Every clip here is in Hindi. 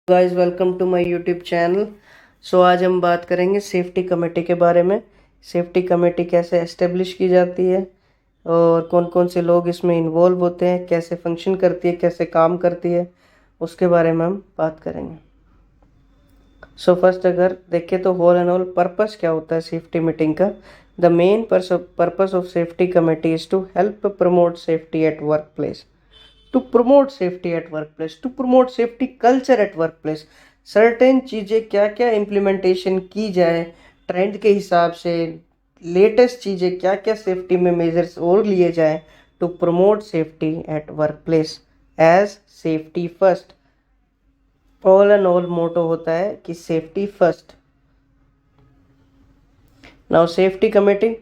Guys welcome to my YouTube channel. आज हम बात करेंगे सेफ्टी कमेटी के बारे में। सेफ्टी कमेटी कैसे एस्टेब्लिश की जाती है और कौन कौन से लोग इसमें इन्वॉल्व होते हैं, कैसे फंक्शन करती है, कैसे काम करती है, उसके बारे में हम बात करेंगे। फर्स्ट अगर देखें तो होल एंड ऑल पर्पस क्या होता है सेफ्टी मीटिंग का। The main purpose of safety committee is to help promote safety at work place, to promote safety at work place, to promote safety culture at work place. Certain चीज़ें क्या क्या इम्प्लीमेंटेशन की जाए ट्रेंड के हिसाब से, लेटेस्ट चीज़ें क्या क्या सेफ्टी में मेजर्स और लिए जाए to promote safety at work place as safety first. All and all motto होता है कि safety first. Now safety committee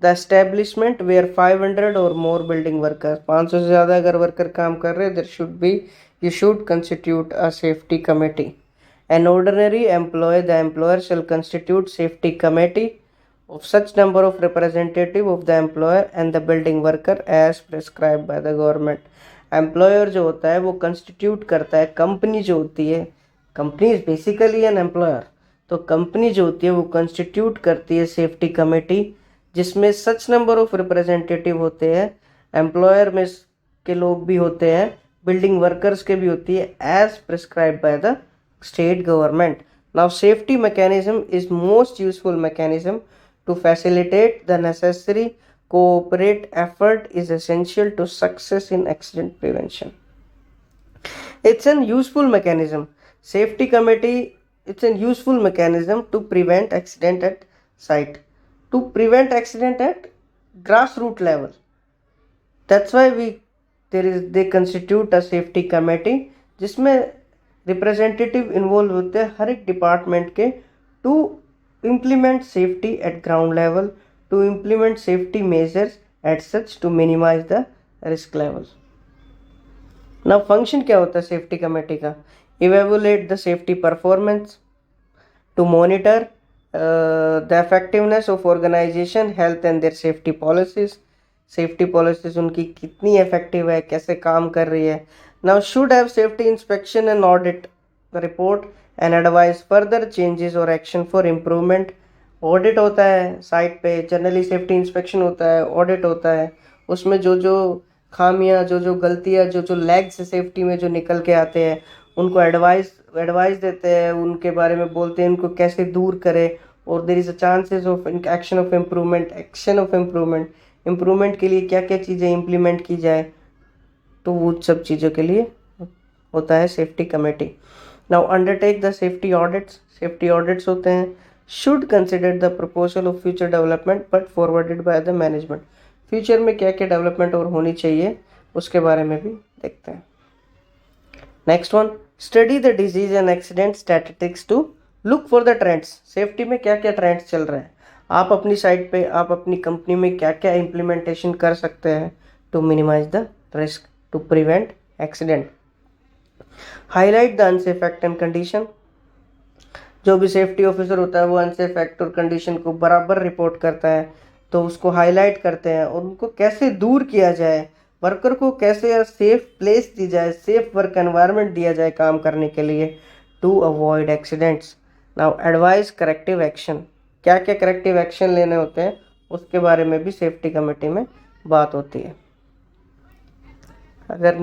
the establishment where 500 और मोर बिल्डिंग वर्कर्स, 500 से ज़्यादा अगर वर्कर काम कर रहे हैं there should be you should constitute a safety committee. An ordinary employ the employer shall constitute safety committee of such number of representative of the employer and the building worker as prescribed by the government। Employer जो होता है वो कंस्टिट्यूट करता है, कंपनी जो होती है, company is basically an employer, तो कंपनी जो होती है वो कंस्टिट्यूट करती है सेफ्टी कमेटी जिसमें सच नंबर ऑफ रिप्रेजेंटेटिव होते हैं, एम्प्लॉयर में के लोग भी होते हैं, बिल्डिंग वर्कर्स के भी होती है as prescribe by the state government. Now safety mechanism is most useful mechanism to facilitate the necessary cooperate effort is essential to success in accident prevention. It's an useful mechanism. Safety committee, it's a useful mechanism to prevent accident at site, to prevent accident at grassroots level. That's why they constitute a safety committee जिसमें रिप्रेजेंटेटिव इन्वॉल्व होते हैं हर एक डिपार्टमेंट के to implement safety at ground level, to implement safety measures at such to minimize the risk levels। now function क्या होता है सेफ्टी कमेटी का? evaluate the safety performance, to monitor the effectiveness of organization health and their safety policies, safety policies उनकी कितनी इफेक्टिव है, कैसे काम कर रही है। Now should have safety inspection and audit report and advice further changes और एक्शन फॉर इम्प्रूवमेंट। ऑडिट होता है साइट पे, जनरली सेफ्टी इंस्पेक्शन होता है, ऑडिट होता है, उसमें जो जो खामियां, जो जो गलतियां, जो जो लैग्स सेफ्टी में जो निकल के आते हैं उनको एडवाइस देते हैं, उनके बारे में बोलते हैं उनको कैसे दूर करें, और there is a chances of action of improvement, improvement के लिए क्या क्या चीज़ें इम्प्लीमेंट की जाए, तो वो सब चीज़ों के लिए होता है safety committee. Now undertake the safety audits, safety audits होते हैं should consider the proposal of future development but forwarded by the management. Future में क्या क्या डेवलपमेंट और होनी चाहिए उसके बारे में भी देखते हैं। Next one, study the disease and accident statistics to look for the trends. Safety में क्या क्या ट्रेंड्स चल रहे हैं, आप अपनी साइट पे, आप अपनी कंपनी में क्या क्या इम्प्लीमेंटेशन कर सकते हैं to minimize the risk, to prevent accident. Highlight the unsafe act and condition, जो भी सेफ्टी ऑफिसर होता है वो अनसेफ एक्ट और कंडीशन को बराबर रिपोर्ट करता है, तो उसको हाईलाइट करते हैं और उनको कैसे दूर किया जाए, वर्कर को कैसे सेफ प्लेस दी जाए, सेफ वर्क एनवायरनमेंट दिया जाए काम करने के लिए to avoid accidents. Now advise corrective action, क्या क्या करेक्टिव एक्शन लेने होते हैं उसके बारे में भी सेफ्टी कमेटी में बात होती है। अगर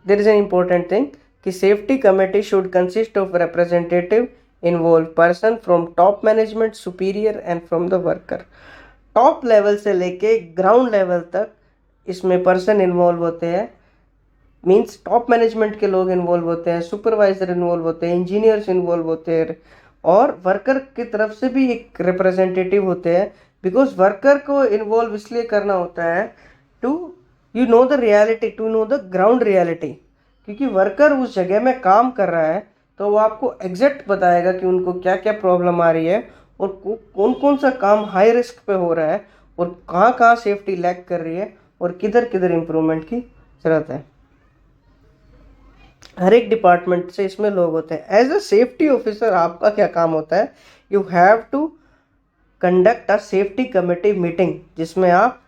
there is an important thing कि safety committee should consist of representative involve person from top management superior and from the worker. Top level से लेके ग्राउंड लेवल तक इसमें पर्सन इन्वॉल्व होते हैं, मीन्स टॉप मैनेजमेंट के लोग इन्वॉल्व होते हैं, सुपरवाइजर इन्वॉल्व होते हैं, इंजीनियर्स इन्वॉल्व होते हैं, और वर्कर की तरफ से भी एक रिप्रेजेंटेटिव होते हैं। बिकॉज वर्कर को इन्वॉल्व इसलिए करना होता है to you know the reality, to know the ground reality, क्योंकि वर्कर उस जगह में काम कर रहा है तो वो आपको एग्जैक्ट बताएगा कि उनको क्या क्या प्रॉब्लम आ रही है और कौन कौन सा काम हाई रिस्क पे हो रहा है और कहाँ कहाँ सेफ्टी लैग कर रही है और किधर किधर इम्प्रूवमेंट की ज़रूरत है। हर एक डिपार्टमेंट से इसमें लोग होते हैं। एज अ सेफ्टी ऑफिसर आपका क्या काम होता है, you have to conduct a safety committee meeting, जिसमें आप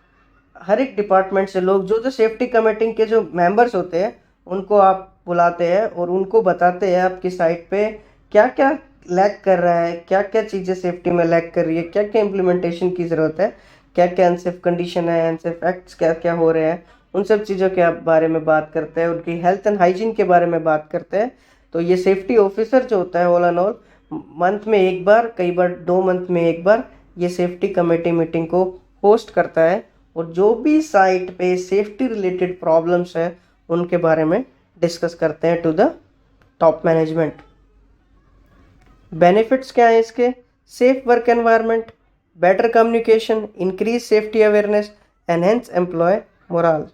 हर एक डिपार्टमेंट से लोग, जो जो सेफ्टी कमेटी के जो मेंबर्स होते हैं उनको आप बुलाते हैं और उनको बताते हैं आपकी साइट पे क्या क्या लैग कर रहा है, क्या क्या चीज़ें सेफ्टी में लैग कर रही है, क्या क्या इम्प्लीमेंटेशन की ज़रूरत है, क्या क्या अनसेफ कंडीशन है, अनसेफ एक्ट्स क्या क्या हो रहे हैं, उन सब चीज़ों के बारे में बात करते हैं, उनकी हेल्थ एंड हाइजीन के बारे में बात करते हैं। तो ये सेफ्टी ऑफिसर जो होता है ऑल एंड ऑल मंथ में एक बार, कई बार 2 मंथ में एक बार ये सेफ्टी कमेटी मीटिंग को होस्ट करता है और जो भी साइट पे सेफ्टी रिलेटेड प्रॉब्लम्स है उनके बारे में डिस्कस करते हैं to the top management. Benefits क्या है इसके? Safe work environment, better communication, increase safety awareness, enhance employee morale.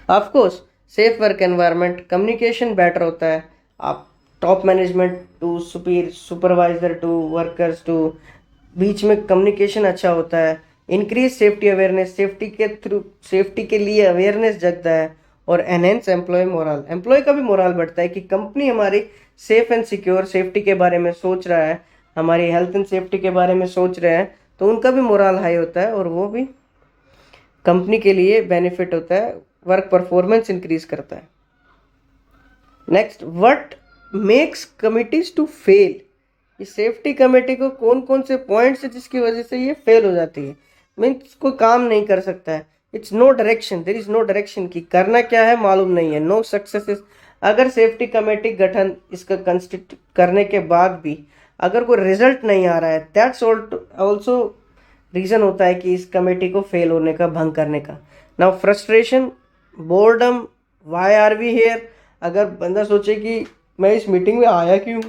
Of course safe work environment, communication better होता है, आप top management to supervisor to workers to बीच में कम्युनिकेशन अच्छा होता है, इंक्रीज सेफ्टी अवेयरनेस, सेफ्टी के लिए अवेयरनेस जगता है, और एनहेंस एम्प्लॉय मोरल, एम्प्लॉय का भी मोरल बढ़ता है कि कंपनी हमारी सेफ एंड सिक्योर सेफ्टी के बारे में सोच रहा है, हमारी हेल्थ एंड सेफ्टी के बारे में सोच रहे हैं, तो उनका भी मोरल हाई होता है और वो भी कंपनी के लिए बेनिफिट होता है, वर्क परफॉर्मेंस इंक्रीज करता है। Next, what makes committees to fail? इस सेफ्टी कमेटी को कौन कौन से पॉइंट्स है जिसकी वजह से ये फेल हो जाती है, मीन्स कोई काम नहीं कर सकता है। It's no direction, there is no direction कि करना क्या है मालूम नहीं है, नो सक्सेस। अगर सेफ्टी कमेटी गठन इसका कंस्टिट्यूट करने के बाद भी अगर कोई रिजल्ट नहीं आ रहा है, दैट्स ऑल्सो रीज़न होता है कि इस कमेटी को फेल होने का, भंग करने का। Now frustration, boredom, why are we here, अगर बंदा सोचे कि मैं इस मीटिंग में आया क्यों,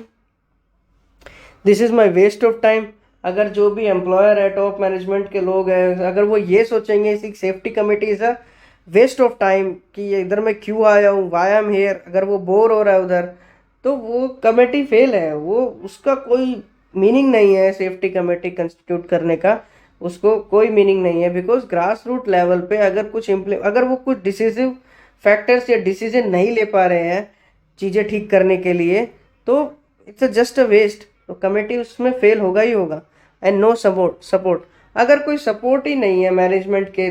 this is my waste of time. अगर जो भी एम्प्लॉयर है, टॉप मैनेजमेंट के लोग हैं, अगर वो ये सोचेंगे इसी safety committee is a waste of time कि इधर मैं क्यों आया हूँ, वाई एम हेयर, अगर वो बोर हो रहा है उधर, तो वो कमेटी फेल है, वो उसका कोई मीनिंग नहीं है सेफ्टी कमेटी कंस्टिट्यूट करने का, उसको कोई मीनिंग नहीं है। बिकॉज ग्रास रूट लेवल पे अगर वो कुछ डिसीजिव फैक्टर्स या डिसीजन नहीं ले पा रहे हैं चीज़ें ठीक करने के लिए, तो इट्स जस्ट अ वेस्ट, तो कमेटी उसमें फेल होगा ही होगा। एंड नो सपोर्ट, अगर कोई सपोर्ट ही नहीं है मैनेजमेंट के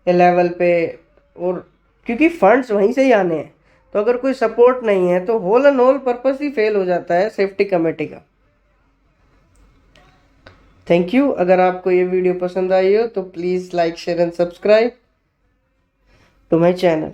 लेवल पे, और क्योंकि फंड्स वहीं से ही आने हैं, तो अगर कोई सपोर्ट नहीं है तो होल एंड होल पर्पस ही फेल हो जाता है सेफ्टी कमेटी का। Thank you. अगर आपको ये वीडियो पसंद आई हो तो please like share and subscribe to my channel.